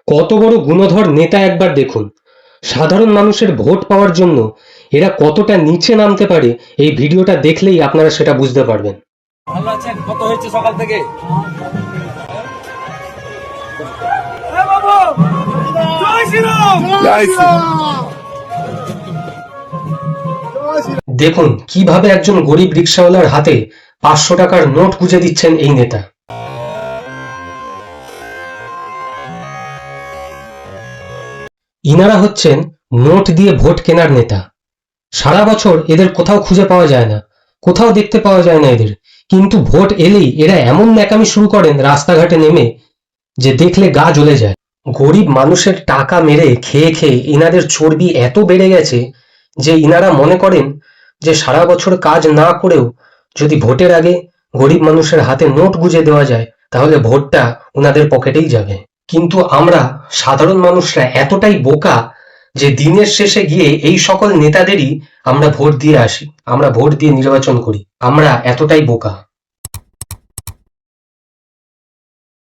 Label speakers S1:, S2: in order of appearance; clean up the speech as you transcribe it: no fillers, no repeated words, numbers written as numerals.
S1: কত বড় গুণধর নেতা একবার দেখুন। সাধারণ মানুষের ভোট পাওয়ার জন্য এরা কতটা নিচে নামতে পারে এই ভিডিওটা দেখলেই আপনারা সেটা বুঝতে পারবেন।
S2: ভালো আছেন? কত হয়েছে সকাল থেকে?
S1: দেখুন কিভাবে একজন গরিব রিকশাওয়ালার হাতে 500 টাকার নোট গুঁজে দিচ্ছেন এই নেতা। ইনারা হচ্ছেন নোট দিয়ে ভোট কেনার নেতা। সারা বছর এদের কোথাও খুঁজে পাওয়া যায় না, কোথাও দেখতে পাওয়া যায় না এদের, কিন্তু ভোট এলেই এরা এমন ন্যাকামি শুরু করেন রাস্তাঘাটে নেমে যে দেখলে গা জ্বলে যায়। গরিব মানুষের টাকা মেরে খেয়ে খেয়ে ইনাদের চর্বি এত বেড়ে গেছে যে ইনারা মনে করেন যে সারা বছর কাজ না করেও যদি ভোটের আগে গরিব মানুষের হাতে নোট গুঁজে দেওয়া যায় তাহলে ভোটটা ওনাদের পকেটেই যাবে। কিন্তু আমরা সাধারণ মানুষরা এতটাই বোকা যে দিনের শেষে গিয়ে এই সকল নেতাদেরই আমরা ভোট দিয়ে আসি, আমরা ভোট দিয়ে নির্বাচন করি। আমরা এতটাই বোকা।